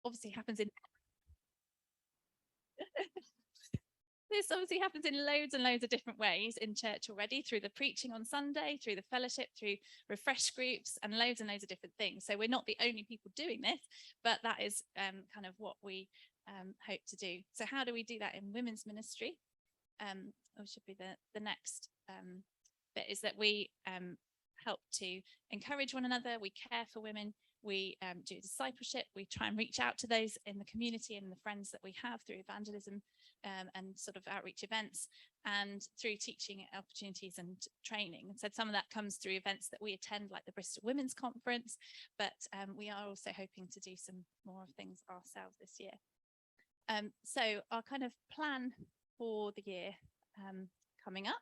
obviously happens in this obviously happens in loads and loads of different ways in church already, through the preaching on Sunday, through the fellowship, through refresh groups, and loads of different things. So we're not the only people doing this, but that is kind of what we hope to do. So how do we do that in women's ministry? Or should be the next bit, is that we help to encourage one another, we care for women, we do discipleship, we try and reach out to those in the community and the friends that we have through evangelism and sort of outreach events, and through teaching opportunities and training. And so some of that comes through events that we attend, like the Bristol Women's Conference, but we are also hoping to do some more things ourselves this year. So our kind of plan for the year coming up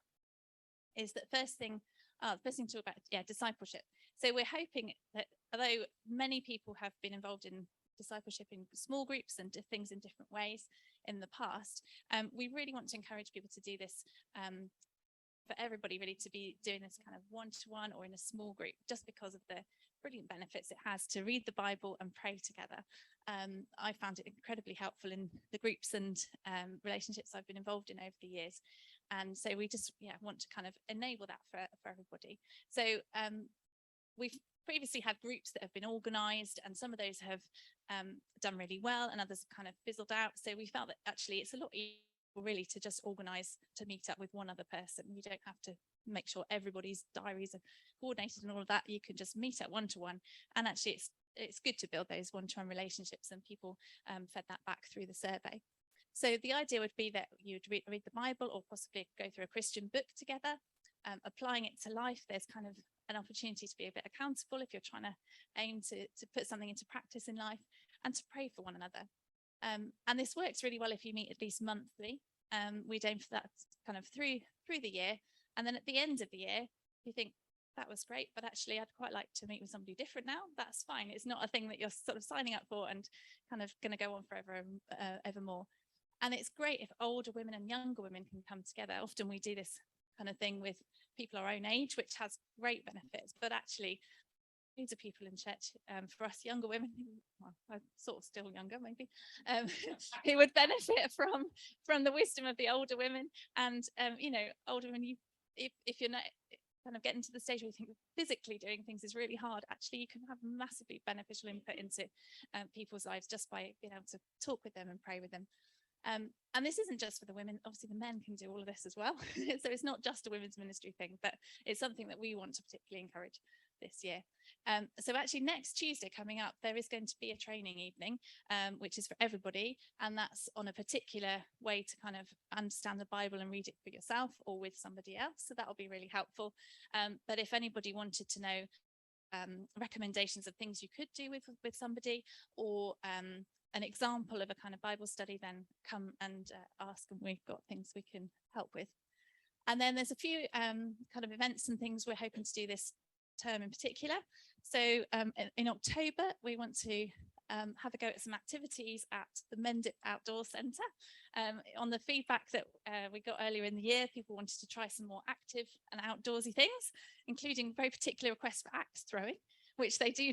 is that first thing to talk about, discipleship. So we're hoping that although many people have been involved in discipleship in small groups and things in different ways in the past, we really want to encourage people to do this for everybody, really, to be doing this kind of one-to-one or in a small group, just because of the brilliant benefits it has to read the Bible and pray together. I found it incredibly helpful in the groups and relationships I've been involved in over the years. And so we just want to kind of enable that for everybody. So we've previously had groups that have been organised, and some of those have done really well and others have kind of fizzled out. So we felt that actually it's a lot easier really to just organise to meet up with one other person. You don't have to make sure everybody's diaries are coordinated and all of that. You can just meet up one-to-one, and actually it's good to build those one-to-one relationships, and people fed that back through the survey. So the idea would be that you'd read the Bible, or possibly go through a Christian book together, applying it to life. There's kind of an opportunity to be a bit accountable if you're trying to aim to put something into practice in life, and to pray for one another. And this works really well if you meet at least monthly. We'd aim for that kind of through the year, and then at the end of the year, you think, that was great, but actually I'd quite like to meet with somebody different now. That's fine. It's not a thing that you're sort of signing up for and kind of going to go on forever evermore. And it's great if older women and younger women can come together. Often we do this kind of thing with people our own age, which has great benefits, but actually loads of people in church, for us younger women, well, I'm sort of still younger maybe, who would benefit from the wisdom of the older women. And older women, if you're not kind of getting to the stage where you think physically doing things is really hard, actually you can have massively beneficial input into people's lives just by being able to talk with them and pray with them. And this isn't just for the women, obviously the men can do all of this as well. So it's not just a women's ministry thing, but it's something that we want to particularly encourage this year. So actually next Tuesday coming up, there is going to be a training evening, which is for everybody, and that's on a particular way to kind of understand the Bible and read it for yourself or with somebody else. So that'll be really helpful. But if anybody wanted to know recommendations of things you could do with somebody, or an example of a kind of Bible study, then come and ask, and we've got things we can help with. And then there's a few kind of events and things we're hoping to do this term in particular. So in October, we want to have a go at some activities at the Mendip Outdoor Centre. On the feedback that we got earlier in the year, people wanted to try some more active and outdoorsy things, including very particular requests for axe throwing, which they do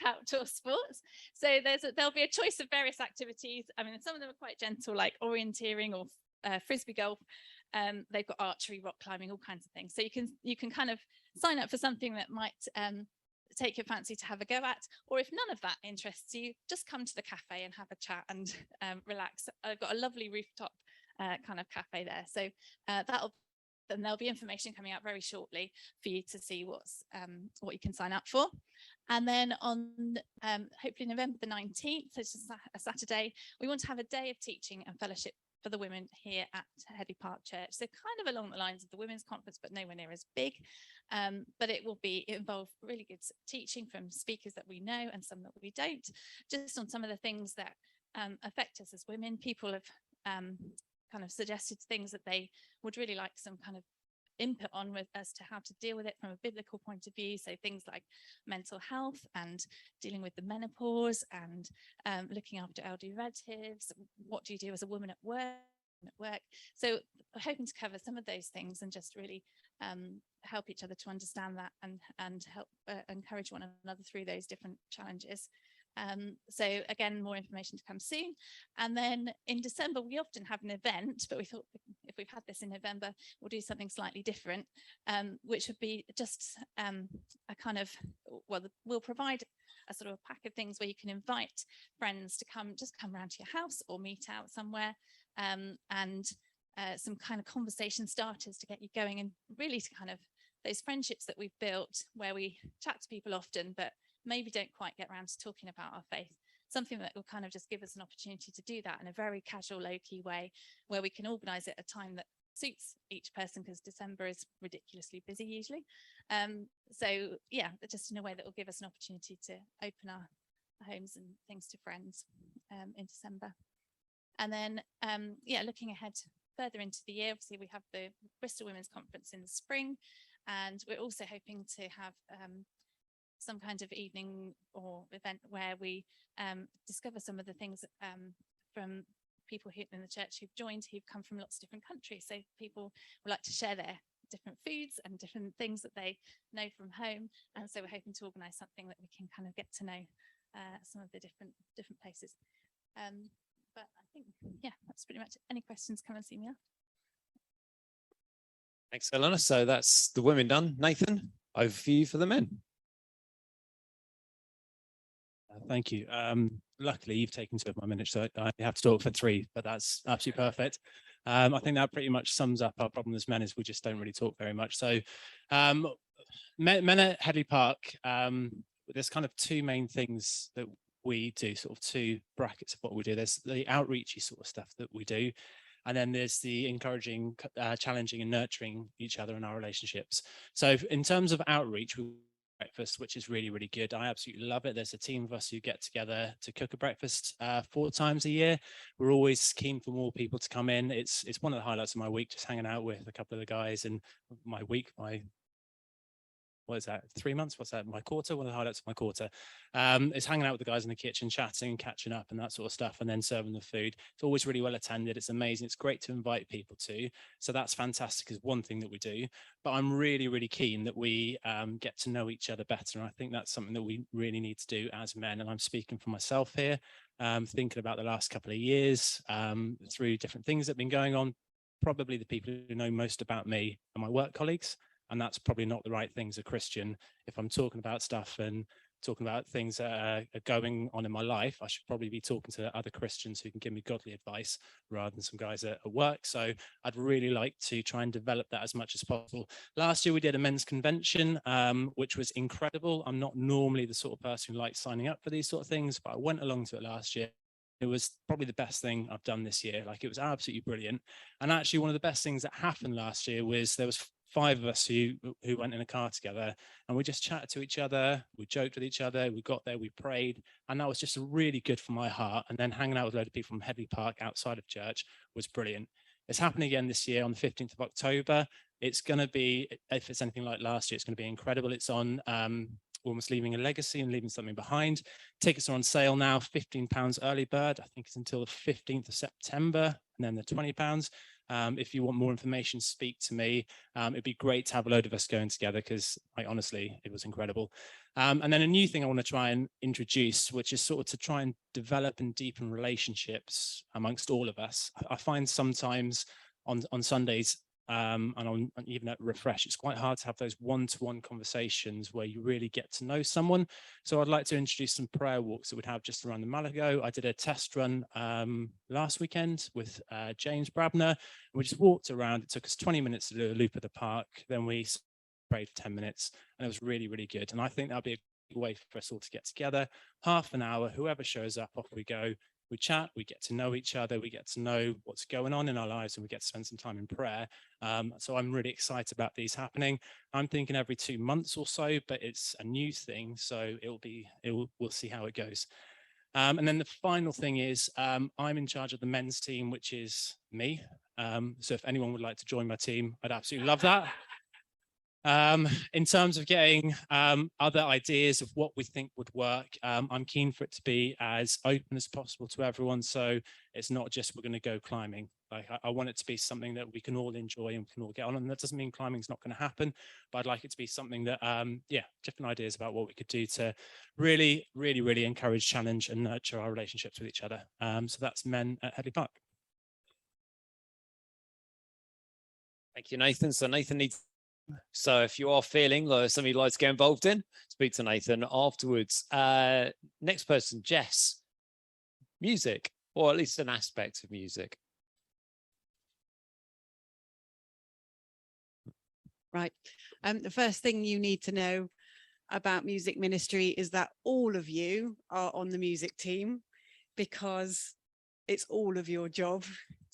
outdoor sports. So there'll be a choice of various activities. I mean, some of them are quite gentle, like orienteering or frisbee golf. They've got archery, rock climbing, all kinds of things. So you can kind of sign up for something that might take your fancy to have a go at, or if none of that interests you, just come to the cafe and have a chat and relax. I've got a lovely rooftop kind of cafe there. So then there'll be information coming out very shortly for you to see what you can sign up for. And then on hopefully November the 19th, so it's a Saturday, we want to have a day of teaching and fellowship for the women here at Headley Park Church. So kind of along the lines of the women's conference, but nowhere near as big. But it will involve really good teaching from speakers that we know and some that we don't, just on some of the things that affect us as women. People have kind of suggested things that they would really like some kind of input on as to how to deal with it from a biblical point of view. So things like mental health and dealing with the menopause and looking after elderly relatives. What do you do as a woman at work? So we're hoping to cover some of those things and just really help each other to understand that and help encourage one another through those different challenges. So again, more information to come soon. And then in December, we often have an event, but we thought if we've had this in November, we'll do something slightly different, which would be just a kind of, well, we'll provide a sort of a pack of things where you can invite friends to come round to your house or meet out somewhere, and some kind of conversation starters to get you going, and really to kind of those friendships that we've built where we chat to people often, but maybe don't quite get around to talking about our faith. Something that will kind of just give us an opportunity to do that in a very casual, low-key way, where we can organise it at a time that suits each person, because December is ridiculously busy usually. So yeah, just in a way that will give us an opportunity to open our homes and things to friends in December. And then yeah, looking ahead further into the year, obviously we have the Bristol Women's Conference in the spring, and we're also hoping to have some kind of evening or event where we discover some of the things from people who in the church who've joined, who've come from lots of different countries. So people would like to share their different foods and different things that they know from home. And so we're hoping to organise something that we can kind of get to know some of the different places. But I think, yeah, that's pretty much it. Any questions, come and see me. Thanks, Eleanor. So that's the women done. Nathan, over for you for the men. Thank you. Luckily, you've taken 2 of my minutes, so I have to talk for 3, but that's absolutely perfect. I think that pretty much sums up our problem as men, is we just don't really talk very much. So men at Headley Park, there's kind of 2 main things that we do, sort of 2 brackets of what we do. There's the outreachy sort of stuff that we do, and then there's the encouraging, challenging and nurturing each other in our relationships. So in terms of outreach, we breakfast, which is really, really good. I absolutely love it. There's a team of us who get together to cook a breakfast 4 times a year. We're always keen for more people to come in. It's one of the highlights of my week, just hanging out with a couple of the guys, and my week, what is that, 3 months? What's that? My quarter? One of the highlights of my quarter. It's hanging out with the guys in the kitchen, chatting, catching up and that sort of stuff, and then serving the food. It's always really well attended. It's amazing. It's great to invite people to. So that's fantastic, is one thing that we do. But I'm really, really keen that we get to know each other better. And I think that's something that we really need to do as men. And I'm speaking for myself here, thinking about the last couple of years through different things that have been going on. Probably the people who know most about me are my work colleagues. And that's probably not the right thing as a Christian. If I'm talking about stuff and talking about things that are going on in my life, I should probably be talking to other Christians who can give me godly advice rather than some guys at work. So I'd really like to try and develop that as much as possible. Last year we did a men's convention, which was incredible. I'm not normally the sort of person who likes signing up for these sort of things, but I went along to it last year. It was probably the best thing I've done this year. Like, it was absolutely brilliant. And actually one of the best things that happened last year was there was 5 of us who went in a car together, and we just chatted to each other, we joked with each other, we got there, we prayed, and that was just really good for my heart. And then hanging out with a load of people from Headley Park outside of church was brilliant. It's happening again this year on the 15th of October. It's going to be, if it's anything like last year, it's going to be incredible. It's on Almost Leaving a Legacy and Leaving Something Behind. Tickets are on sale now, £15 early bird. I think it's until the 15th of September, and then they're £20. If you want more information, speak to me. It'd be great to have a load of us going together, because honestly, it was incredible. And then a new thing I want to try and introduce, which is sort of to try and develop and deepen relationships amongst all of us. I find sometimes on Sundays, and even at Refresh, it's quite hard to have those one-to-one conversations where you really get to know someone. So I'd like to introduce some prayer walks that we'd have just around the Malago. I did a test run last weekend with James Brabner, and we just walked around. It took us 20 minutes to do a loop of the park. Then we prayed for 10 minutes, and it was really, really good. And I think that'll be a good way for us all to get together. Half an hour, whoever shows up, off we go. We chat, we get to know each other, we get to know what's going on in our lives, and we get to spend some time in prayer. So I'm really excited about these happening. I'm thinking every 2 months or so, but it's a new thing, so we'll see how it goes. And then the final thing is, I'm in charge of the men's team, which is me. So if anyone would like to join my team, I'd absolutely love that. In terms of getting other ideas of what we think would work, I'm keen for it to be as open as possible to everyone. So it's not just we're going to go climbing. Like I want it to be something that we can all enjoy and we can all get on. And that doesn't mean climbing's not going to happen, but I'd like it to be something that, yeah, different ideas about what we could do to really, really, really encourage, challenge and nurture our relationships with each other. So that's Men at Headley Park. Thank you, Nathan. So Nathan needs. So if you are feeling like something you'd like to get involved in, speak to Nathan afterwards. Next person, Jess. Music, or at least an aspect of music. Right. The first thing you need to know about music ministry is that all of you are on the music team, because it's all of your job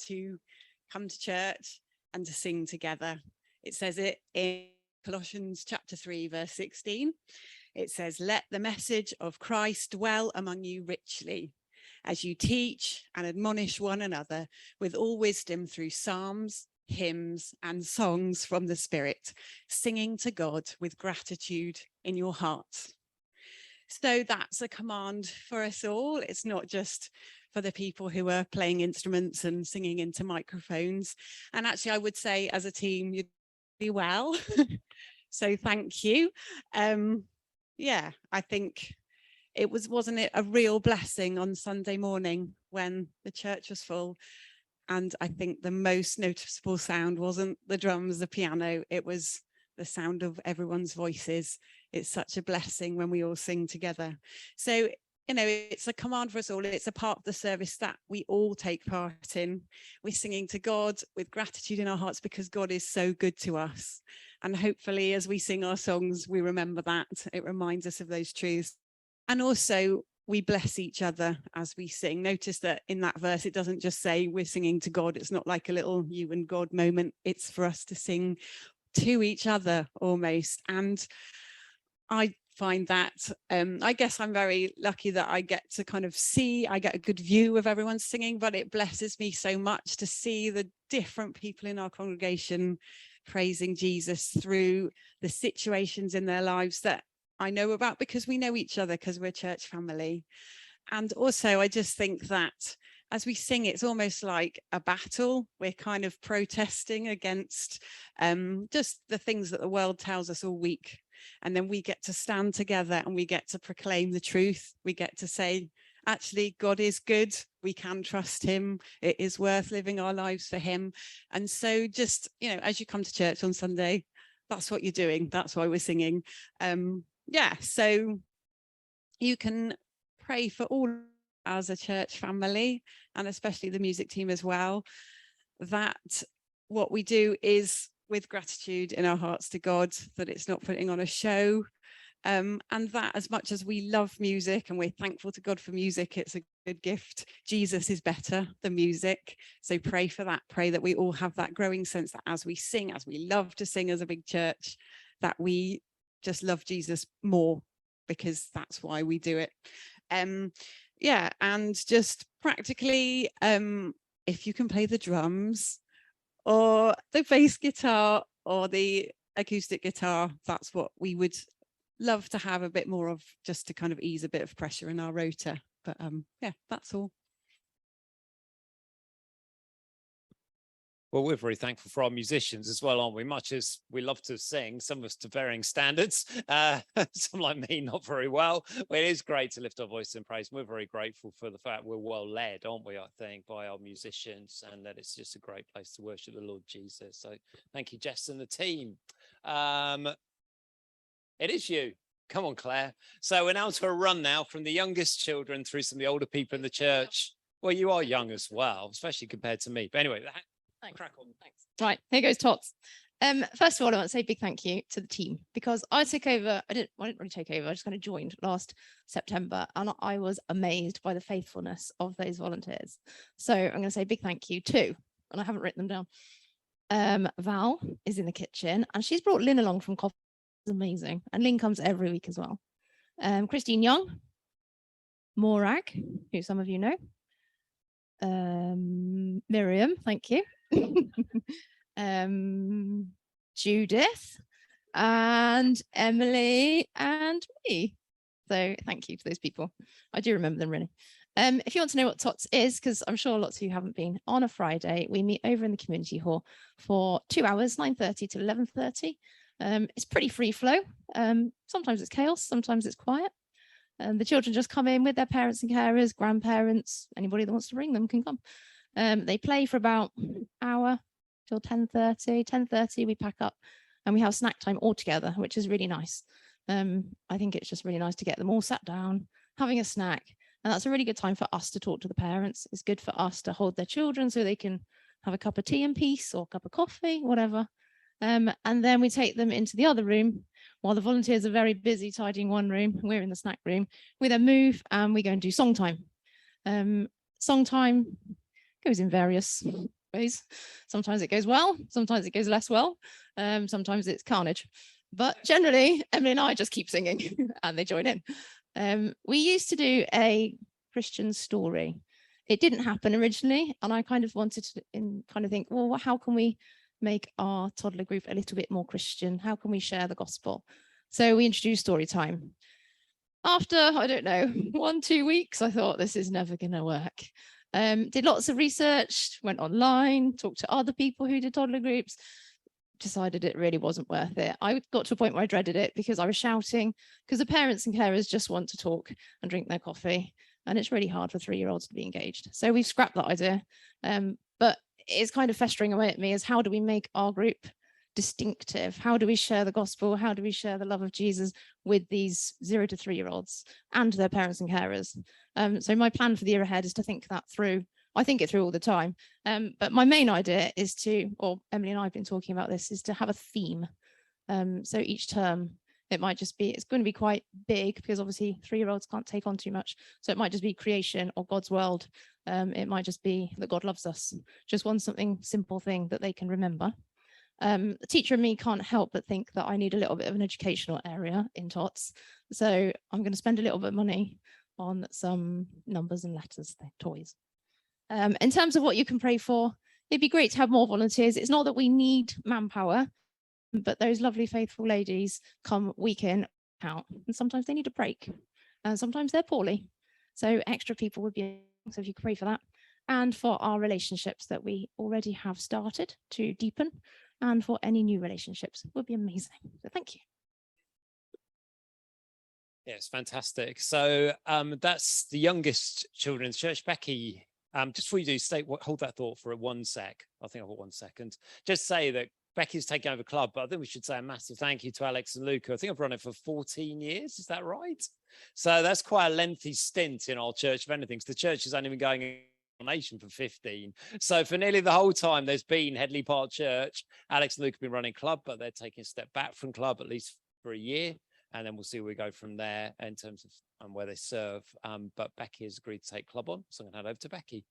to come to church and to sing together. It says it in Colossians chapter 3, verse 16. It says, "Let the message of Christ dwell among you richly, as you teach and admonish one another with all wisdom through psalms, hymns and songs from the Spirit, singing to God with gratitude in your hearts." So that's a command for us all. It's not just for the people who are playing instruments and singing into microphones. And actually, I would say as a team, you do well. So thank you. Yeah, I think wasn't it a real blessing on Sunday morning when the church was full? And I think the most noticeable sound wasn't the drums, the piano, it was the sound of everyone's voices. It's such a blessing when we all sing together. So, you know, it's a command for us all. It's a part of the service that we all take part in. We're singing to God with gratitude in our hearts because God is so good to us. And hopefully as we sing our songs, we remember that. It reminds us of those truths. And also we bless each other as we sing. Notice that in that verse, it doesn't just say we're singing to God. It's not like a little you and God moment. It's for us to sing to each other almost. And I find that, I guess I'm very lucky that I get to kind of I get a good view of everyone singing, but it blesses me so much to see the different people in our congregation praising Jesus through the situations in their lives that I know about, because we know each other, because we're a church family. And also I just think that as we sing, it's almost like a battle. We're kind of protesting against just the things that the world tells us all week. And then we get to stand together and we get to proclaim the truth. We get to say, actually, God is good. We can trust him. It is worth living our lives for him. And so just, you know, as you come to church on Sunday, that's what you're doing. That's why we're singing. Yeah, so you can pray for all as a church family, and especially the music team as well, that what we do is with gratitude in our hearts to God, that it's not putting on a show, and that as much as we love music and we're thankful to God for music, it's a good gift. Jesus is better than music. So pray for that. Pray that we all have that growing sense that as we sing, as we love to sing as a big church, that we just love Jesus more, because that's why we do it. Yeah, and just practically, if you can play the drums or the bass guitar or the acoustic guitar, that's what we would love to have a bit more of, just to kind of ease a bit of pressure in our rota. But yeah, that's all. Well, we're very thankful for our musicians as well, aren't we? Much as we love to sing, some of us to varying standards, some like me, not very well. Well, it is great to lift our voice in praise. We're very grateful for the fact we're well led, aren't we, I think, by our musicians, and that it's just a great place to worship the Lord Jesus. So thank you, Jess and the team. It is you. Come on, Claire. So we're now to a run now from the youngest children through some of the older people in the church. Well, you are young as well, especially compared to me. But anyway, Thanks. crack on. Thanks. Right, here goes Tots. First of all, I want to say a big thank you to the team, because I took over. I didn't really take over. I just kind of joined last September, and I was amazed by the faithfulness of those volunteers. So I'm going to say a big thank you to, and I haven't written them down. Val is in the kitchen, and she's brought Lynn along from Coffee. It's amazing, and Lynn comes every week as well. Christine Young, Morag, who some of you know. Miriam, thank you. Judith and Emily and me. So thank you to those people. I do remember them really. If you want to know what TOTS is, because I'm sure lots of you haven't been, on a Friday, we meet over in the community hall for 2 hours, 9:30 to 11:30. It's pretty free flow. Sometimes it's chaos, sometimes it's quiet. The children just come in with their parents and carers, grandparents, anybody that wants to bring them can come. They play for about an hour till 10:30. 10:30 we pack up and we have snack time all together, which is really nice. I think it's just really nice to get them all sat down, having a snack. And that's a really good time for us to talk to the parents. It's good for us to hold their children so they can have a cup of tea in peace or a cup of coffee, whatever. And then we take them into the other room while the volunteers are very busy tidying one room. We're in the snack room. We then move and we go and do song time. Song time goes in various ways. Sometimes it goes well, sometimes it goes less well. Sometimes it's carnage. But generally, Emily and I just keep singing and they join in. We used to do a Christian story. It didn't happen originally, and I kind of wanted to think, well, how can we make our toddler group a little bit more Christian? How can we share the gospel? So we introduced story time. After, I don't know, 1-2 weeks, I thought this is never going to work. Did lots of research, went online, talked to other people who did toddler groups, decided it really wasn't worth it. I got to a point where I dreaded it because I was shouting, because the parents and carers just want to talk and drink their coffee. And it's really hard for 3-year-olds to be engaged. So we've scrapped that idea. But it's kind of festering away at me is how do we make our group distinctive? How do we share the gospel? How do we share the love of Jesus with these 0 to 3-year-olds and their parents and carers? So my plan for the year ahead is to think that through. I think it through all the time. But my main idea is to, or Emily and I have been talking about this, is to have a theme. So each term, it might just be, it's going to be quite big because obviously 3-year-olds can't take on too much. So it might just be creation or God's world. It might just be that God loves us. Just one something simple thing that they can remember. The teacher and me can't help but think that I need a little bit of an educational area in TOTS. So I'm going to spend a little bit of money on some numbers and letters, toys. In terms of what you can pray for, it'd be great to have more volunteers. It's not that we need manpower, but those lovely faithful ladies come week in, out, and sometimes they need a break, and sometimes they're poorly. So extra people would be, so if you could pray for that, and for our relationships that we already have started to deepen, and for any new relationships would be amazing. So thank you. Yes, fantastic. So that's the youngest children's church. Becky, just before you do, hold that thought for 1 sec. I think I've got 1 second. Just say that Becky's taking over club, but I think we should say a massive thank you to Alex and Luca. I think I've run it for 14 years. Is that right? So that's quite a lengthy stint in our church, if anything, because the church has only been going in nation for 15. So for nearly the whole time there's been Headley Park Church, Alex and Luca have been running club, but they're taking a step back from club at least for a year. And then we'll see where we go from there in terms of where they serve. But Becky has agreed to take club on. So I'm going to hand over to Becky.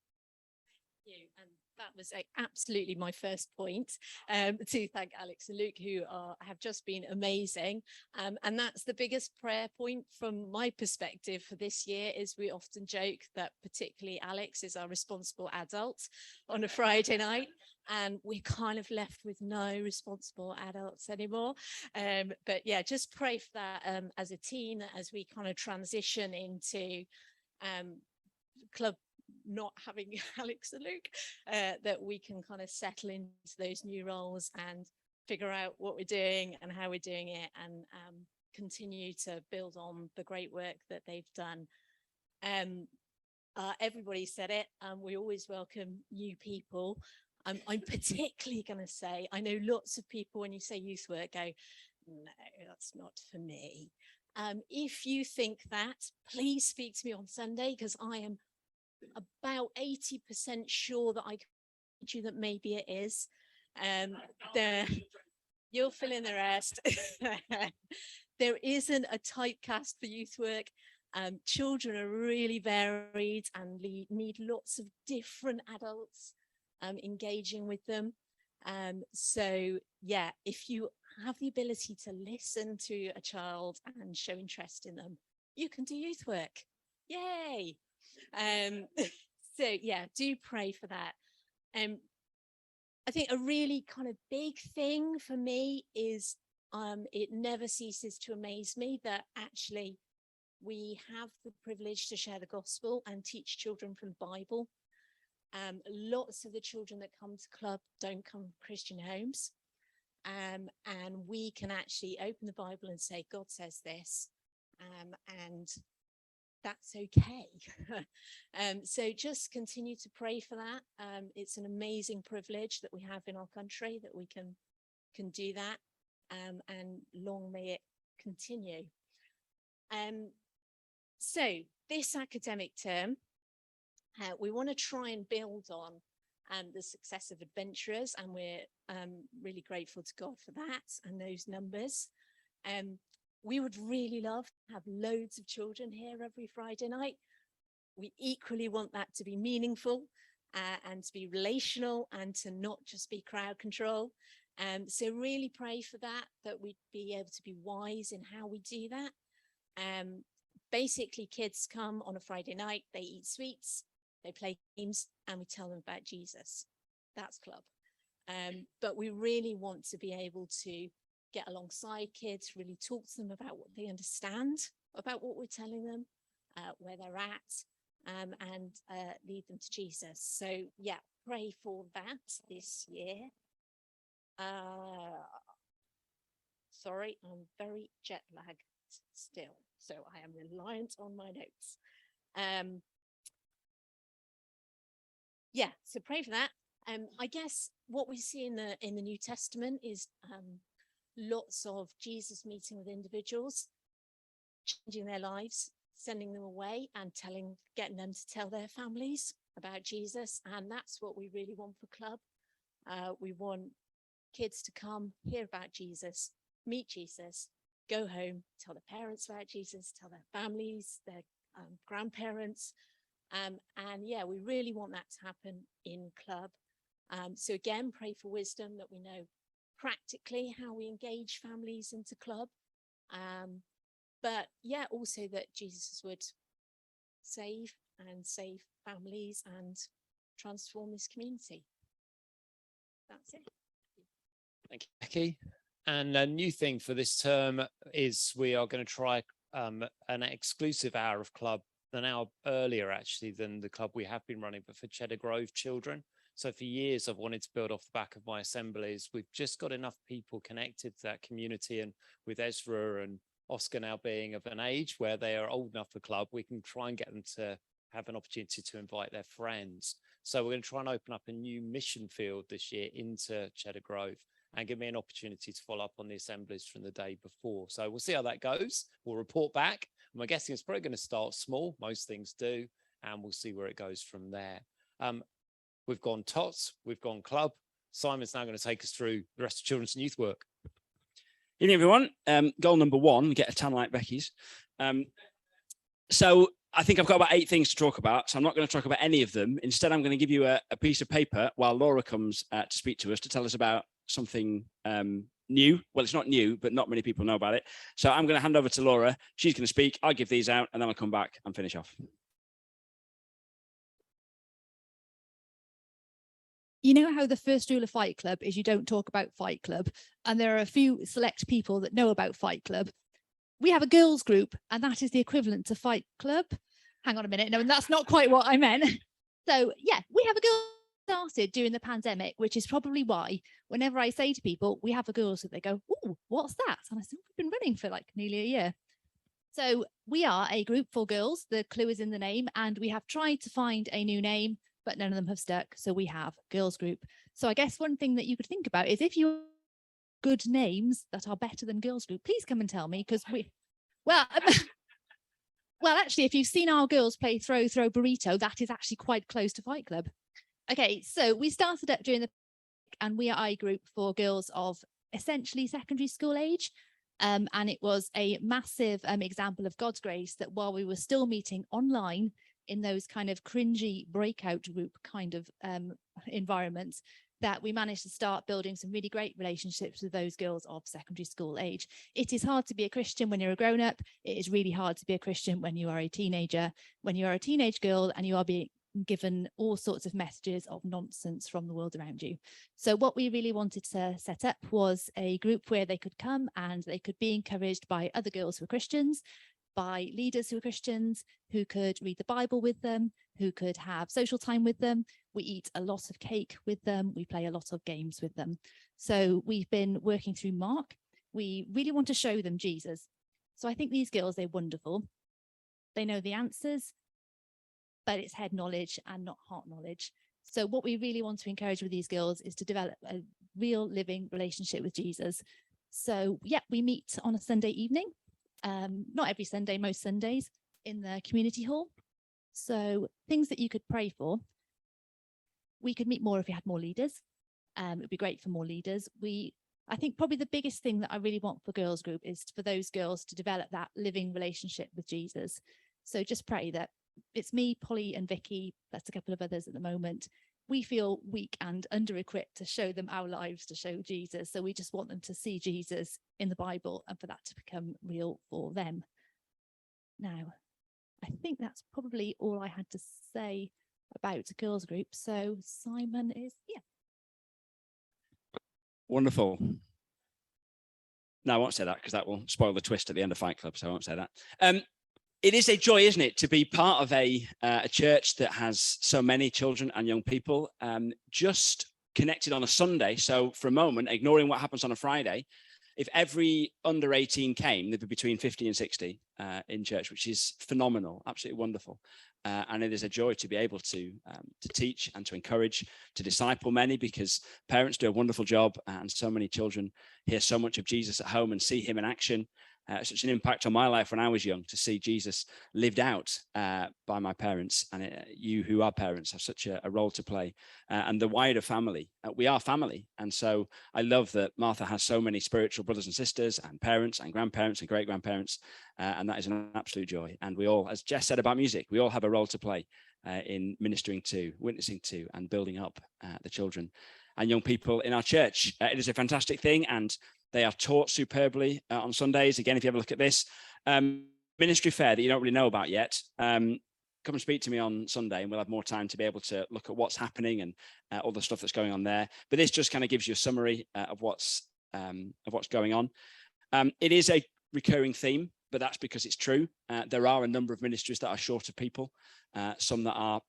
Thank you. And that was absolutely my first point, to thank Alex and Luke, who have just been amazing. And that's the biggest prayer point from my perspective for this year. Is we often joke that particularly Alex is our responsible adult on a Friday night, and we're kind of left with no responsible adults anymore. But yeah, just pray for that as a team, as we kind of transition into club not having Alex and Luke, that we can kind of settle into those new roles and figure out what we're doing and how we're doing it, and continue to build on the great work that they've done. Everybody said it, we always welcome new people. I'm particularly going to say, I know lots of people when you say youth work go, no, that's not for me. If you think that, please speak to me on Sunday, because I am about 80% sure that I can teach you that maybe it is. You'll fill in the rest. There isn't a typecast for youth work. Children are really varied and need lots of different adults engaging with them. So yeah, if you have the ability to listen to a child and show interest in them, you can do youth work. Yay! So yeah, do pray for that. I think a really kind of big thing for me is it never ceases to amaze me that actually we have the privilege to share the gospel and teach children from the Bible. Lots of the children that come to club don't come from Christian homes. And we can actually open the Bible and say, God says this, and that's okay. So just continue to pray for that. It's an amazing privilege that we have in our country that we can do that, and long may it continue. So this academic term, we want to try and build on the success of Adventurers, and we're really grateful to God for that and those numbers. We would really love to have loads of children here every Friday night. We equally want that to be meaningful and to be relational and to not just be crowd control. So really pray for that we'd be able to be wise in how we do that. Basically, kids come on a Friday night, they eat sweets, they play games, and we tell them about Jesus. That's club. But we really want to be able to get alongside kids, really talk to them about what they understand about what we're telling them, where they're at, and lead them to Jesus. So yeah, pray for that this year. Sorry, I'm very jet lagged still, so I am reliant on my notes. Yeah, so pray for that. I guess what we see in the New Testament is lots of Jesus meeting with individuals, changing their lives, sending them away, and getting them to tell their families about Jesus. And that's what we really want for club. We want kids to come, hear about Jesus, meet Jesus, go home, tell their parents about Jesus, tell their families, their grandparents. And yeah, we really want that to happen in club. So again, pray for wisdom that we know practically how we engage families into club. But yeah, also that Jesus would save families and transform this community. That's it. Thank you, Becky. And a new thing for this term is we are going to try an exclusive hour of club, an hour earlier actually than the club we have been running, but for Cheddar Grove children. So for years, I've wanted to build off the back of my assemblies. We've just got enough people connected to that community, and with Ezra and Oscar now being of an age where they are old enough for club, we can try and get them to have an opportunity to invite their friends. So we're going to try and open up a new mission field this year into Cheddar Grove, and give me an opportunity to follow up on the assemblies from the day before. So we'll see how that goes. We'll report back. I'm guessing it's probably going to start small. Most things do, and we'll see where it goes from there. We've gone TOTS, we've gone club. Simon's now going to take us through the rest of children's and youth work. Evening, everyone. Goal number 1, get a tan like Becky's. So I think I've got about 8 things to talk about, so I'm not going to talk about any of them. Instead, I'm going to give you a piece of paper while Laura comes to speak to us to tell us about something new. Well, it's not new, but not many people know about it. So I'm going to hand over to Laura. She's going to speak. I'll give these out, and then I'll come back and finish off. You know how the first rule of Fight Club is you don't talk about Fight Club, and there are a few select people that know about Fight Club. We have a girls group, and that is the equivalent to Fight Club. Hang on a minute. No, that's not quite what I meant. So yeah, we have a girls started during the pandemic, which is probably why whenever I say to people, we have a girls group, they go, oh, what's that? And I said, we've been running for like nearly a year. So we are a group for girls. The clue is in the name, and we have tried to find a new name, but none of them have stuck. So we have girls group. So I guess one thing that you could think about is if you good names that are better than girls group, please come and tell me, because well, actually, if you've seen our girls play throw burrito, that is actually quite close to Fight Club. Okay, so we started up during the, and we are a group for girls of essentially secondary school age. And it was a massive example of God's grace that while we were still meeting online in those kind of cringy breakout group kind of environments, that we managed to start building some really great relationships with those girls of secondary school age. It is hard to be a Christian when you're a grown-up. It is really hard to be a Christian when you are a teenager. When you are a teenage girl and you are being given all sorts of messages of nonsense from the world around you. So what we really wanted to set up was a group where they could come and they could be encouraged by other girls who are Christians. by leaders who are Christians, who could read the Bible with them, who could have social time with them. We eat a lot of cake with them. We play a lot of games with them. So we've been working through Mark. We really want to show them Jesus. So I think these girls, they're wonderful. They know the answers, but it's head knowledge and not heart knowledge. So what we really want to encourage with these girls is to develop a real living relationship with Jesus. So yeah, we meet on a Sunday evening, not every Sunday, most Sundays, in the community hall. So things that you could pray for. We could meet more if we had more leaders. It'd be great for more leaders. I think probably the biggest thing that I really want for girls group is for those girls to develop that living relationship with Jesus. So just pray that it's me, Polly and Vicky, that's a couple of others at the moment. We feel weak and under-equipped to show them our lives, to show Jesus. So we just want them to see Jesus in the Bible and for that to become real for them. Now, I think that's probably all I had to say about a girls group. So Simon is here. Wonderful. No, I won't say that because that will spoil the twist at the end of Fight Club, so I won't say that. It is a joy, isn't it, to be part of a church that has so many children and young people just connected on a Sunday. So for a moment, ignoring what happens on a Friday, if every under 18 came, there'd be between 50 and 60 in church, which is phenomenal, absolutely wonderful. And it is a joy to be able to teach and to encourage, to disciple many, because parents do a wonderful job and so many children hear so much of Jesus at home and see him in action. Such an impact on my life when I was young to see Jesus lived out by my parents, and you who are parents have such a role to play, and the wider family. We are family, and so I love that Martha has so many spiritual brothers and sisters and parents and grandparents and great grandparents, and that is an absolute joy. And we all, as Jess said about music, we all have a role to play in ministering to, witnessing to, and building up the children and young people in our church. It is a fantastic thing, and they are taught superbly on Sundays. Again, if you ever look at this ministry fair that you don't really know about yet, come and speak to me on Sunday and we'll have more time to be able to look at what's happening and all the stuff that's going on there. But this just kind of gives you a summary of what's going on. It is a recurring theme, but that's because it's true. There are a number of ministries that are short of people, some that are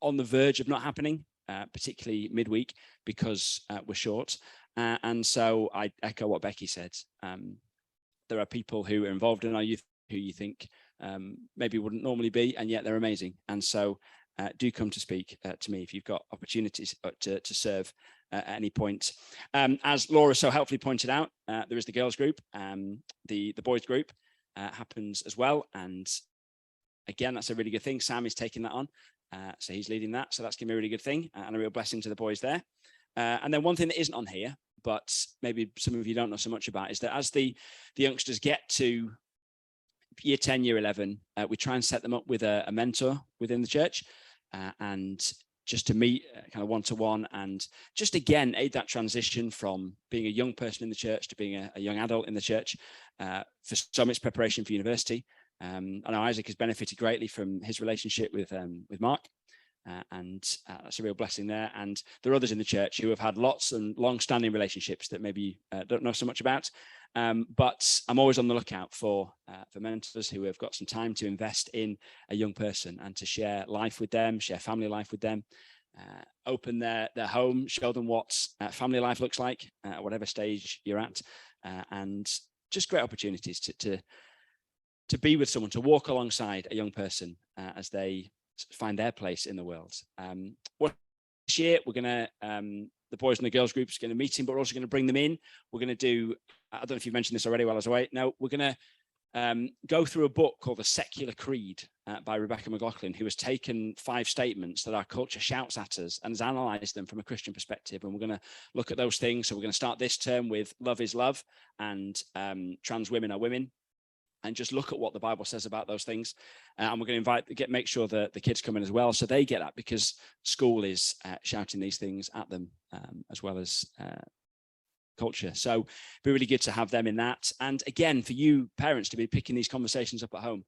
on the verge of not happening, particularly midweek, because we're short. And so I echo what Becky said. There are people who are involved in our youth who you think maybe wouldn't normally be, and yet they're amazing. And so do come to speak to me if you've got opportunities to serve at any point. As Laura so helpfully pointed out, there is the girls group. The boys group happens as well. And again, that's a really good thing. Sam is taking that on. So he's leading that. So that's going to be a really good thing and a real blessing to the boys there. And then one thing that isn't on here, but maybe some of you don't know so much about, is that as the youngsters get to year 10, year 11, we try and set them up with a mentor within the church and just to meet kind of one-to-one and just again aid that transition from being a young person in the church to being a young adult in the church. For some, it's preparation for university. I know Isaac has benefited greatly from his relationship with Mark. And that's a real blessing there. And there are others in the church who have had lots and long-standing relationships that maybe don't know so much about. But I'm always on the lookout for mentors who have got some time to invest in a young person and to share life with them, share family life with them, open their home, show them what family life looks like at whatever stage you're at, and just great opportunities to be with someone, to walk alongside a young person as they find their place in the world. This year we're going to the boys and the girls groups going to meet him, but we're also going to bring them in. We're going to do, I don't know if you've mentioned this already while I was away. No, we're going to go through a book called The Secular Creed by Rebecca McLaughlin, who has taken 5 statements that our culture shouts at us and has analysed them from a Christian perspective. And we're going to look at those things. So we're going to start this term with love is love and trans women are women, and just look at what the Bible says about those things. And we're going to make sure that the kids come in as well, so they get that, because school is shouting these things at them as well as culture. So it'd be really good to have them in that. And again, for you parents to be picking these conversations up at home.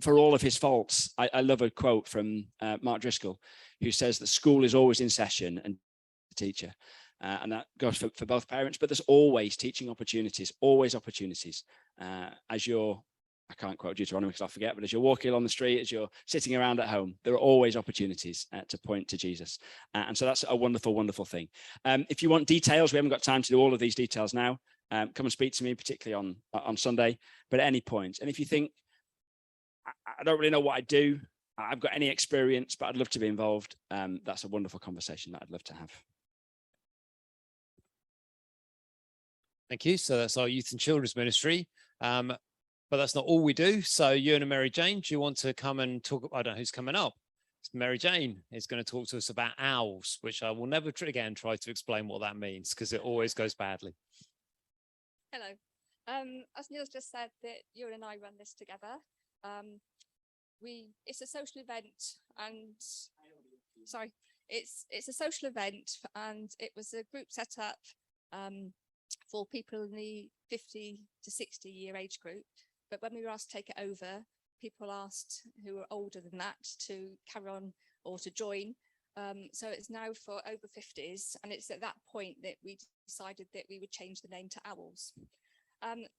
For all of his faults, I love a quote from Mark Driscoll, who says that school is always in session and the teacher. And that goes for both parents, but there's always teaching opportunities, always opportunities. As you're, I can't quote Deuteronomy because I forget, but as you're walking along the street, as you're sitting around at home, there are always opportunities to point to Jesus. And so that's a wonderful, wonderful thing. If you want details, we haven't got time to do all of these details now. Come and speak to me, particularly on Sunday, but at any point. And if you think, I don't really know what I do, I've got any experience, but I'd love to be involved, that's a wonderful conversation that I'd love to have. Thank you. So that's our youth and children's ministry. But that's not all we do. So you and Mary Jane, do you want to come and talk? I don't know who's coming up. Mary Jane is going to talk to us about owls, which I will never again try to explain what that means because it always goes badly. Hello. As Neil's just said, that you and I run this together. It's a social event, and sorry, it's a social event, and it was a group set up for people in the 50 to 60 year age group. But when we were asked to take it over, people asked who were older than that to carry on or to join. So it's now for over 50s, and it's at that point that we decided that we would change the name to Owls.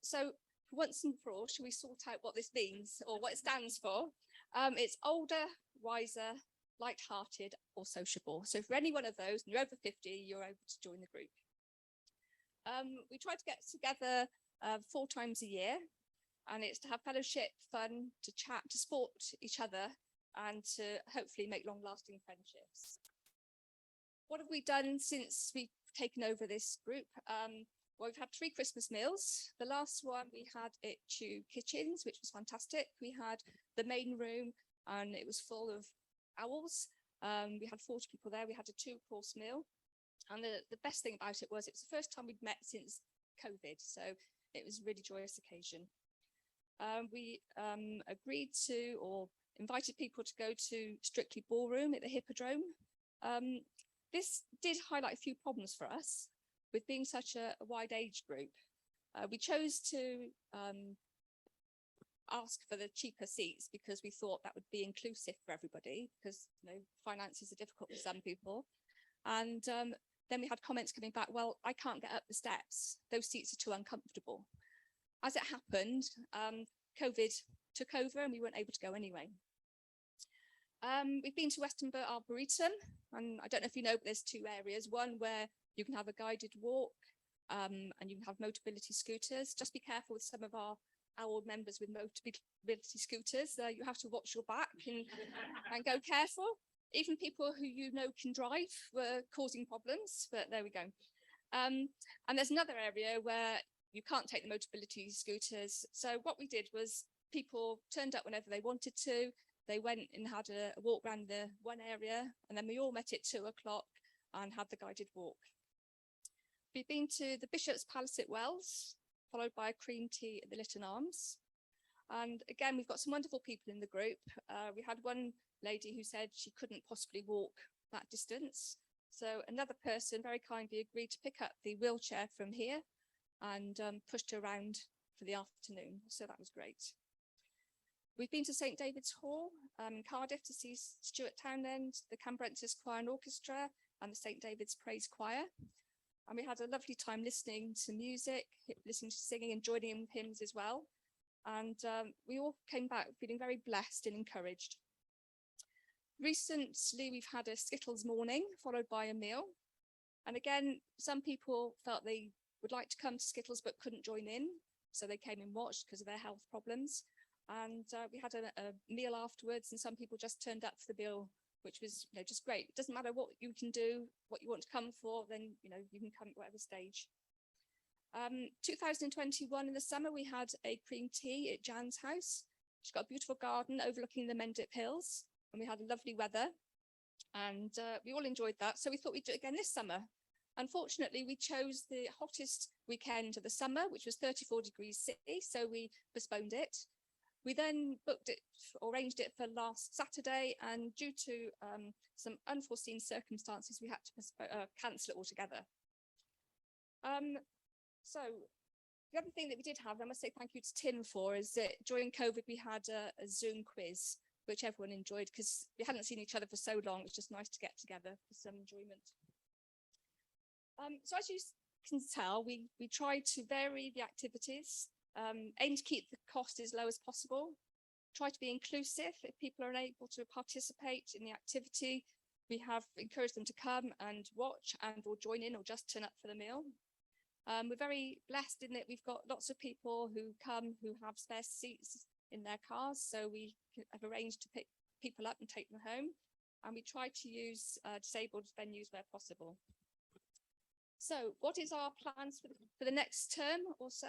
So once and for all, should we sort out what this means or what it stands for? It's older, wiser, light-hearted, or sociable. So for any one of those, and you're over 50, you're able to join the group. We try to get together 4 times a year, and it's to have fellowship, fun, to chat, to support each other, and to hopefully make long-lasting friendships. What have we done since we've taken over this group? Well, we've had 3 Christmas meals. The last one we had at Chew Kitchens, which was fantastic. We had the main room, and it was full of owls. We had 40 people there. We had a 2-course meal. And the best thing about it was the first time we'd met since COVID. So it was a really joyous occasion. We agreed to or invited people to go to Strictly Ballroom at the Hippodrome. This did highlight a few problems for us with being such a wide age group. We chose to ask for the cheaper seats because we thought that would be inclusive for everybody, because finances are difficult for some people. And then we had comments coming back, well, I can't get up the steps. Those seats are too uncomfortable. As it happened, COVID took over and we weren't able to go anyway. We've been to Westonbirt Arboretum, and I don't know if you know, but there's 2 areas. One where you can have a guided walk, and you can have mobility scooters. Just be careful with some of our old members with mobility scooters. You have to watch your back and go careful. Even people who can drive were causing problems, but there we go. And there's another area where you can't take the mobility scooters. So what we did was people turned up whenever they wanted to. They went and had a walk around the one area, and then we all met at 2 o'clock and had the guided walk. We've been to the Bishop's Palace at Wells, followed by a cream tea at the Lytton Arms. And again, we've got some wonderful people in the group. We had one lady who said she couldn't possibly walk that distance. So another person very kindly agreed to pick up the wheelchair from here and pushed her around for the afternoon. So that was great. We've been to St David's Hall in Cardiff to see Stuart Townend, the Cambrensis Choir and Orchestra, and the St David's Praise Choir. And we had a lovely time listening to music, listening to singing and joining in hymns as well. And we all came back feeling very blessed and encouraged. Recently, we've had a Skittles morning followed by a meal. And again, some people felt they would like to come to Skittles but couldn't join in. So they came and watched because of their health problems. And we had a meal afterwards, and some people just turned up for the meal, which was just great. It doesn't matter what you can do, what you want to come for, then you can come at whatever stage. 2021 in the summer, we had a cream tea at Jan's house. She's got a beautiful garden overlooking the Mendip Hills, and we had lovely weather, and we all enjoyed that. So we thought we'd do it again this summer. Unfortunately, we chose the hottest weekend of the summer, which was 34 degrees C, so we postponed it. We then booked it or arranged it for last Saturday, and due to some unforeseen circumstances, we had to cancel it altogether. So the other thing that we did have, I must say thank you to Tim for, is that during COVID we had a Zoom quiz, which everyone enjoyed because we hadn't seen each other for so long. It's just nice to get together for some enjoyment. So as you can tell, we try to vary the activities, aim to keep the cost as low as possible, try to be inclusive. If people are unable to participate in the activity, we have encouraged them to come and watch and or join in or just turn up for the meal. We're very blessed in that we've got lots of people who come who have spare seats in their cars. So we have arranged to pick people up and take them home. And we try to use disabled venues where possible. So what is our plans for the next term or so?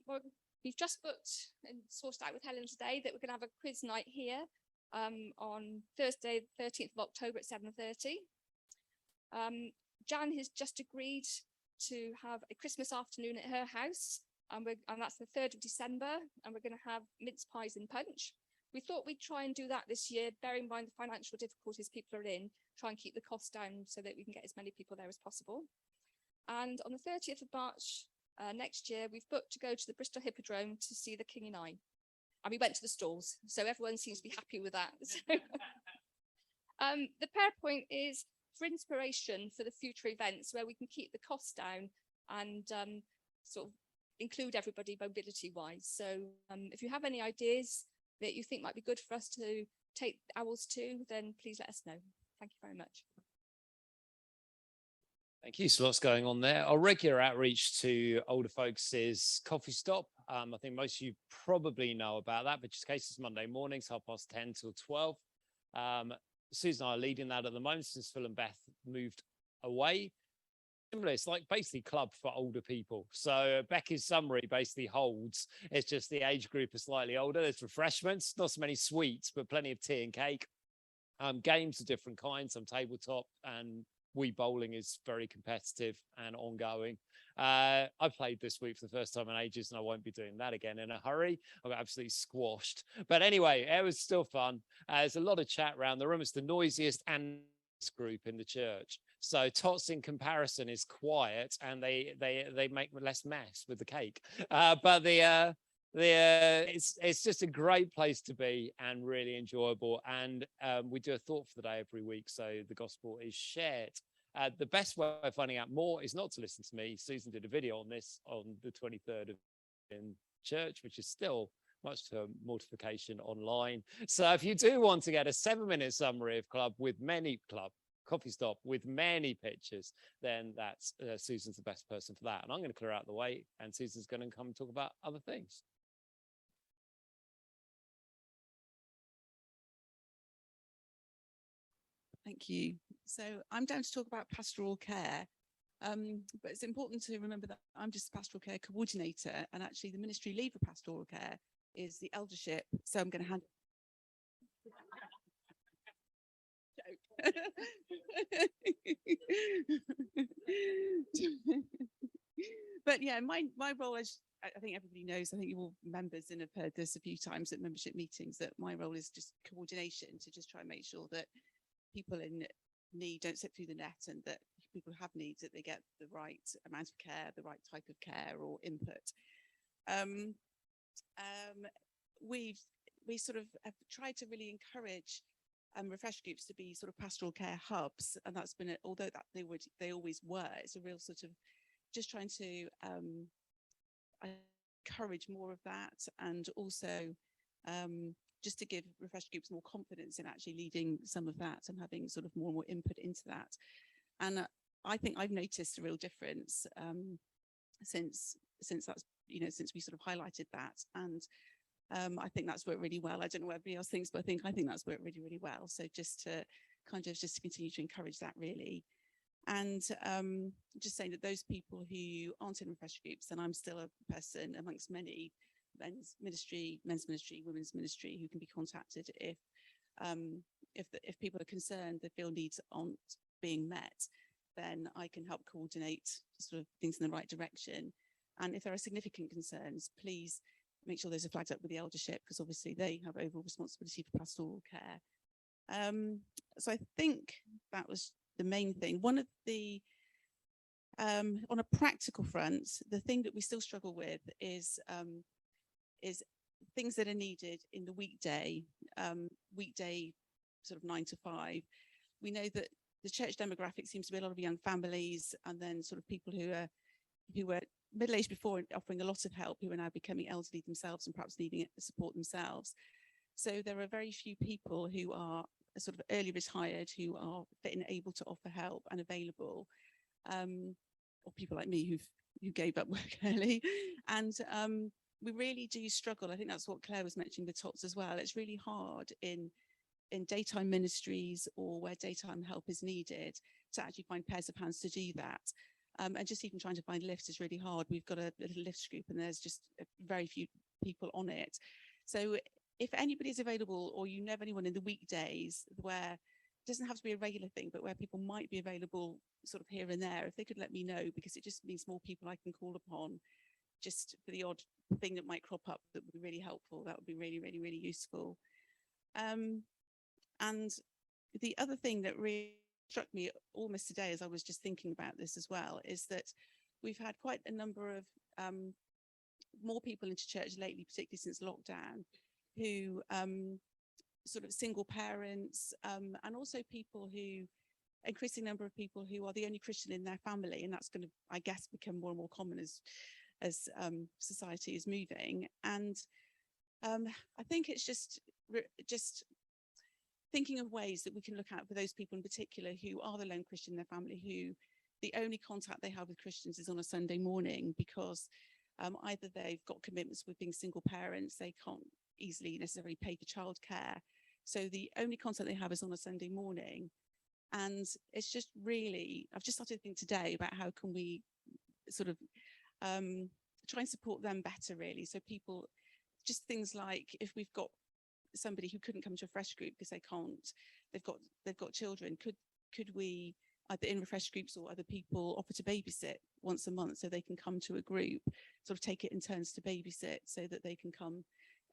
Well, we've just booked and sorted out with Helen today that we're going to have a quiz night here on Thursday, 13th of October at 7:30. Jan has just agreed to have a Christmas afternoon at her house, and that's the 3rd of December, and we're going to have mince pies and punch. We thought we'd try and do that this year, bearing in mind the financial difficulties people are in, try and keep the cost down so that we can get as many people there as possible. And on the 30th of March next year, we've booked to go to the Bristol Hippodrome to see the King in I. And we went to the stalls, so everyone seems to be happy with that. So, the prayer point is for inspiration for the future events where we can keep the costs down and sort of include everybody mobility-wise. So if you have any ideas that you think might be good for us to take owls to, then please let us know. Thank you very much. Thank you. So lots going on there. Our regular outreach to older folks is Coffee Stop. I think most of you probably know about that, but just in case it's Monday mornings, 10:30 till 12. Susan and I are leading that at the moment since Phil and Beth moved away. Similar, it's like basically club for older people. So Becky's summary basically holds. It's just the age group is slightly older. There's refreshments, not so many sweets, but plenty of tea and cake. Games of different kinds, some tabletop, and Wii bowling is very competitive and ongoing. I played this week for the first time in ages, and I won't be doing that again in a hurry. I got absolutely squashed. But anyway, it was still fun. There's a lot of chat around the room. It's the noisiest and group in the church. So Tots in comparison is quiet, and they make less mess with the cake. But it's just a great place to be and really enjoyable. And we do a thought for the day every week, so the gospel is shared. The best way of finding out more is not to listen to me. Susan did a video on this on the 23rd in church, which is still much to mortification online. So if you do want to get a 7-minute summary of Coffee Stop with many pictures, then that's Susan's the best person for that. And I'm going to clear out the way, and Susan's going to come and talk about other things. Thank you. So I'm down to talk about pastoral care, but it's important to remember that I'm just a pastoral care coordinator, and actually the ministry lead for pastoral care is the eldership. So I'm going to hand But yeah, my role, as I think everybody knows, I think you're all members and have heard this a few times at membership meetings, that my role is just coordination to just try and make sure that people in need don't slip through the net, and that people who have needs, that they get the right amount of care, the right type of care or input. We sort of have tried to really encourage refresh groups to be sort of pastoral care hubs, and that's been although that they always were, it's a real sort of just trying to encourage more of that, and also just to give refresh groups more confidence in actually leading some of that and having sort of more and more input into that. And I think I've noticed a real difference since that's, since we sort of highlighted that. And I think that's worked really well. I don't know what everybody else thinks, but I think that's worked really, really well. So just to continue to encourage that, really. And just saying that those people who aren't in refresh groups, and I'm still a person amongst many, men's ministry, women's ministry, who can be contacted if people are concerned, they feel needs aren't being met, then I can help coordinate sort of things in the right direction. And if there are significant concerns, please make sure those are flagged up with the eldership, because obviously they have overall responsibility for pastoral care. So I think that was the main thing. One of the on a practical front, the thing that we still struggle with is things that are needed in the weekday sort of 9 to 5. We know that the church demographic seems to be a lot of young families, and then sort of people who were middle-aged before and offering a lot of help, who are now becoming elderly themselves and perhaps needing support themselves. So there are very few people who are sort of early retired who are fit and able to offer help and available, or people like me who gave up work early. And we really do struggle. I think that's what Claire was mentioning with TOTS as well. It's really hard in daytime ministries or where daytime help is needed to actually find pairs of hands to do that. And just even trying to find lifts is really hard. We've got a little lifts group and there's just very few people on it. So if anybody's available, or you know of anyone in the weekdays where it doesn't have to be a regular thing, but where people might be available sort of here and there, if they could let me know, because it just means more people I can call upon just for the odd thing that might crop up, that would be really helpful. That would be really, really, really useful. And the other thing that really struck me almost today as I was just thinking about this as well is that we've had quite a number of more people into church lately, particularly since lockdown, who sort of single parents, and also people who, increasing number of people who are the only Christian in their family, and that's going to, I guess, become more and more common as society is moving. And I think it's just thinking of ways that we can look out for those people in particular who are the lone Christian in their family, who the only contact they have with Christians is on a Sunday morning, because either they've got commitments with being single parents, they can't easily necessarily pay for childcare, so the only contact they have is on a Sunday morning. And it's just really, I've just started to think today about how can we sort of try and support them better, really. So people, just things like if we've got somebody who couldn't come to a Refresh group because they can't, they've got children, could we either in Refresh groups or other people offer to babysit once a month, so they can come to a group, sort of take it in turns to babysit, so that they can come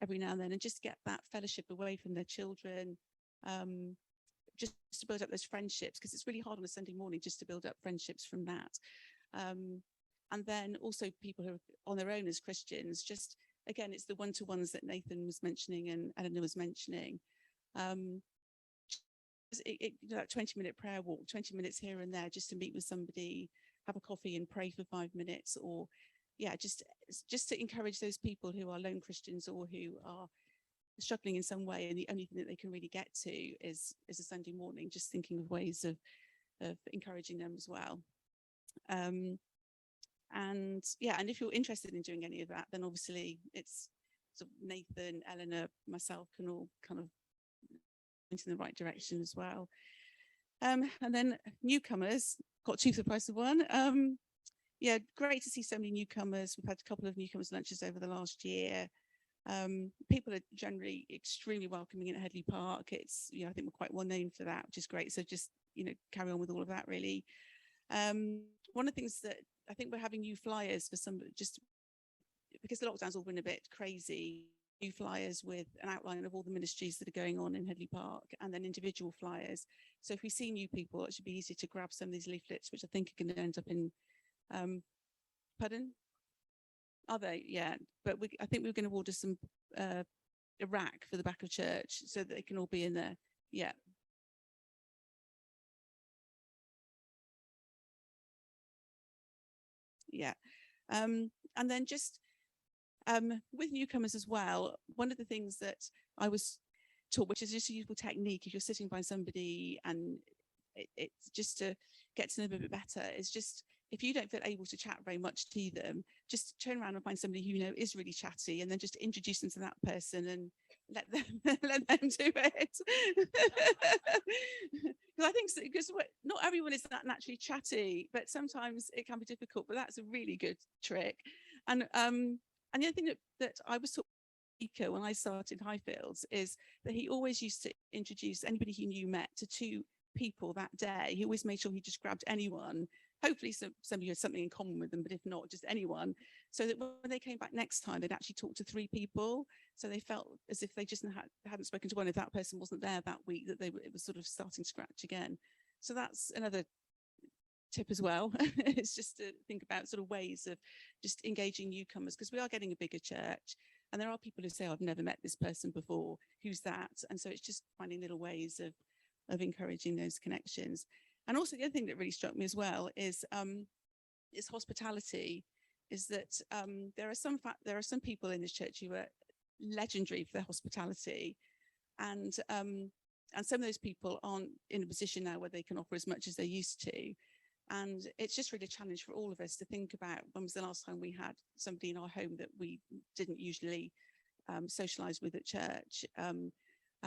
every now and then and just get that fellowship away from their children, just to build up those friendships, because it's really hard on a Sunday morning just to build up friendships from that. And then also people who are on their own as Christians, just again, it's the one-to-ones that Nathan was mentioning and Eleanor was mentioning. That 20-minute prayer walk, 20 minutes here and there, just to meet with somebody, have a coffee and pray for 5 minutes, or yeah, just to encourage those people who are lone Christians or who are struggling in some way, and the only thing that they can really get to is a Sunday morning, just thinking of ways of encouraging them as well. And yeah, and if you're interested in doing any of that, then obviously it's sort of Nathan, Eleanor, myself can all kind of point in the right direction as well. And then newcomers, got two for the price of one. Yeah, great to see so many newcomers. We've had a couple of newcomers lunches over the last year. People are generally extremely welcoming in Headley Park. It's, you know, I think we're quite well known for that, which is great. So just, you know, carry on with all of that, really. One of the things that I think we're having new flyers for some, just because the lockdown's all been a bit crazy, new flyers with an outline of all the ministries that are going on in Headley Park, and then individual flyers. So if we see new people, it should be easy to grab some of these leaflets, which I think are going to end up in, pardon? Are they? Yeah, but I think we're going to order some, a rack for the back of church so that they can all be in there. Yeah. Yeah. And then just with newcomers as well, one of the things that I was taught, which is just a useful technique if you're sitting by somebody and it's just to get to know them a bit better, is just, if you don't feel able to chat very much to them, just turn around and find somebody who you know is really chatty, and then just introduce them to that person and let them do it. Because I think, because not everyone is that naturally chatty, but sometimes it can be difficult. But that's a really good trick. And the other thing that I was taught when I started Highfields is that he always used to introduce anybody he knew met to two people that day. He always made sure he just grabbed anyone, hopefully somebody who had something in common with them, but if not, just anyone, so that when they came back next time, they'd actually talk to three people, so they felt as if they just hadn't spoken to one. If that person wasn't there that week, that it was sort of starting scratch again. So that's another tip as well. It's just to think about sort of ways of just engaging newcomers, because we are getting a bigger church, and there are people who say, oh, I've never met this person before, who's that? And so it's just finding little ways of encouraging those connections. And also the other thing that really struck me as well is hospitality. Is that there are some people in this church who are legendary for their hospitality, and some of those people aren't in a position now where they can offer as much as they used to. And it's just really a challenge for all of us to think about when was the last time we had somebody in our home that we didn't usually socialize with at church, and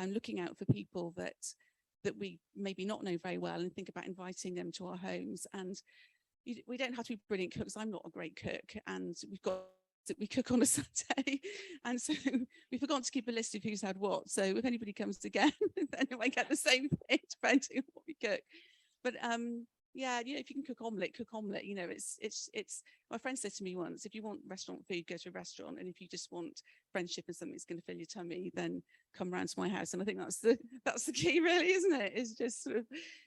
looking out for people that we maybe not know very well, and think about inviting them to our homes. And we don't have to be brilliant cooks. I'm not a great cook, and we cook on a Sunday, and so we forgot to keep a list of who's had what. So if anybody comes again, then we might get the same thing depending on what we cook. But yeah, if you can cook omelette, cook omelette. It's my friend said to me once, if you want restaurant food, go to a restaurant, and if you just want friendship and something that's going to fill your tummy, then come round to my house. And I think that's the key, really, isn't it? It's just sort of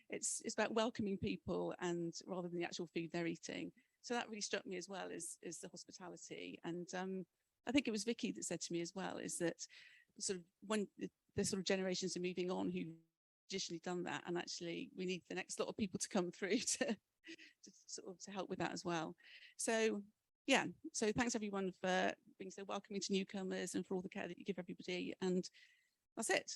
it's about welcoming people, and rather than the actual food they're eating. So that really struck me as well, is the hospitality. And I think it was Vicky that said to me as well, is that sort of when the sort of generations are moving on who traditionally done that, and actually we need the next lot of people to come through to help with that as well. So yeah, so thanks everyone for being so welcoming to newcomers, and for all the care that you give everybody. And that's it.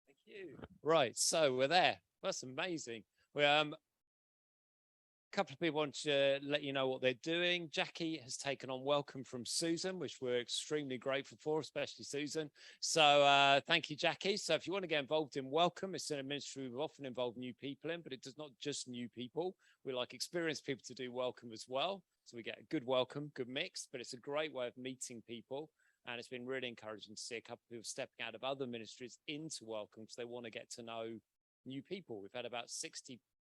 Thank you. Right, so we're there. That's amazing. A couple of people want to let you know what they're doing. Jackie has taken on Welcome from Susan, which we're extremely grateful for, especially Susan. So thank you, Jackie. So if you want to get involved in Welcome, it's in a ministry we've often involved new people in, but it does not just new people. We like experienced people to do Welcome as well. So we get a good welcome, good mix, but it's a great way of meeting people. And it's been really encouraging to see a couple of people stepping out of other ministries into Welcome because they want to get to know new people. We've had about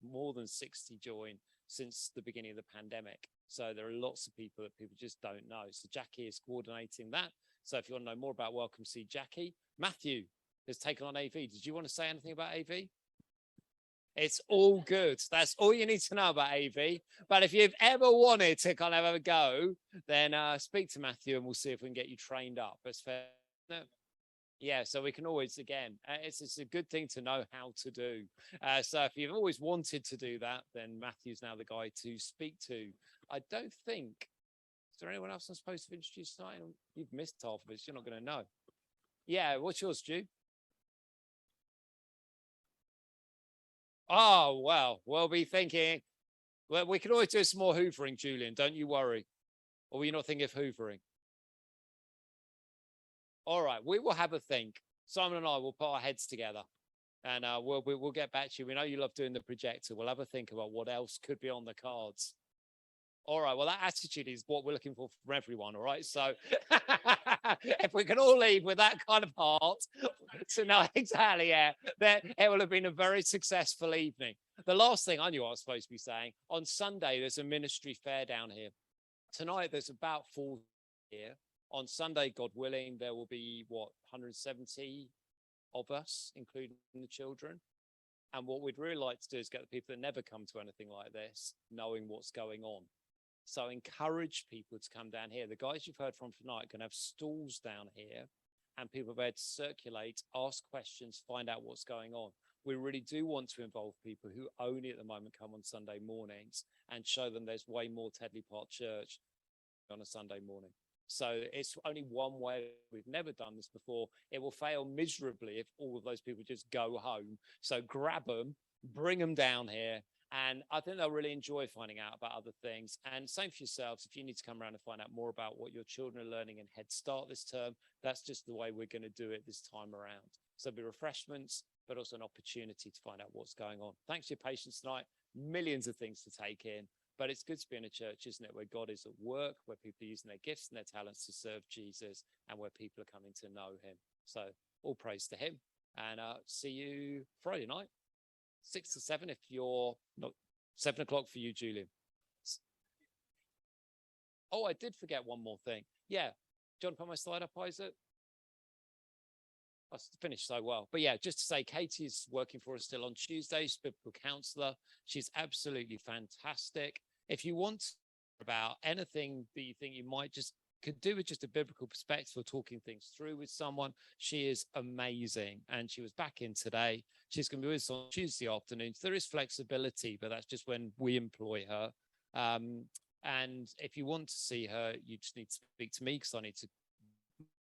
more than 60 join since the beginning of the pandemic. So there are lots of people that people just don't know. So Jackie is coordinating that. So if you want to know more about Welcome, see Jackie. Matthew has taken on AV. Did you want to say anything about AV? It's all good. That's all you need to know about AV. But if you've ever wanted to kind of have a go, then speak to Matthew and we'll see if we can get you trained up. That's fair. No. Yeah, so we can always, again, it's a good thing to know how to do. So if you've always wanted to do that, then Matthew's now the guy to speak to. I don't think, is there anyone else I'm supposed to introduce tonight? You've missed half of it, so you're not going to know. Yeah, what's yours, Stu? Oh, well, we'll be thinking, well, we can always do some more hoovering, Julian, don't you worry. Or were you not thinking of hoovering? All right, we will have a think. Simon and I will put our heads together, and we'll get back to you. We know you love doing the projector. We'll have a think about what else could be on the cards. All right, well, that attitude is what we're looking for from everyone, all right? So if we can all leave with that kind of heart, so no, exactly, yeah, then it will have been a very successful evening. The last thing I knew I was supposed to be saying, on Sunday, there's a ministry fair down here. Tonight, there's about 4 here. On Sunday, God willing, there will be, 170 of us, including the children. And what we'd really like to do is get the people that never come to anything like this, knowing what's going on. So encourage people to come down here. The guys you've heard from tonight can have stalls down here, and people are able to circulate, ask questions, find out what's going on. We really do want to involve people who only at the moment come on Sunday mornings and show them there's way more Tedley Park Church on a Sunday morning. So it's only one way. We've never done this before. It will fail miserably if all of those people just go home. So grab them, bring them down here. And I think they'll really enjoy finding out about other things. And same for yourselves. If you need to come around and find out more about what your children are learning in Head Start this term, that's just the way we're going to do it this time around. So there'll be refreshments, but also an opportunity to find out what's going on. Thanks for your patience tonight. Millions of things to take in. But it's good to be in a church, isn't it, where God is at work, where people are using their gifts and their talents to serve Jesus, and where people are coming to know him. So all praise to him. And see you Friday night, 6 to 7, if you're not 7 o'clock for you, Julian. Oh, I did forget one more thing. Yeah. John, put my slide up, Isaac. I finished so well. But yeah, just to say, Katie is working for us still on Tuesdays, biblical counselor. She's absolutely fantastic. If you want about anything that you think you might just could do with just a biblical perspective or talking things through with someone, she is amazing. And she was back in today. She's going to be with us on Tuesday afternoons. There is flexibility, but that's just when we employ her. And if you want to see her, you just need to speak to me, because I need to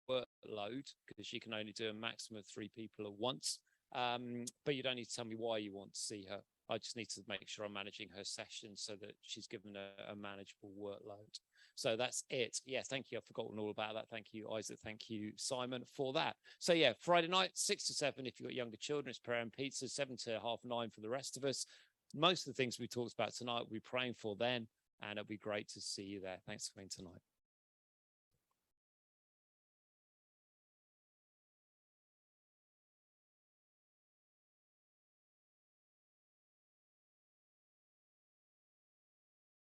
workload, because she can only do a maximum of 3 people at once. But you don't need to tell me why you want to see her. I just need to make sure I'm managing her sessions so that she's given a manageable workload. So that's it. Yeah, thank you. I've forgotten all about that. Thank you, Isaac. Thank you, Simon, for that. So yeah, Friday night, 6 to 7 if you've got younger children, it's prayer and pizza, 7 to 9:30 for the rest of us. Most of the things we talked about tonight, we're praying for then, and it'll be great to see you there. Thanks for coming tonight.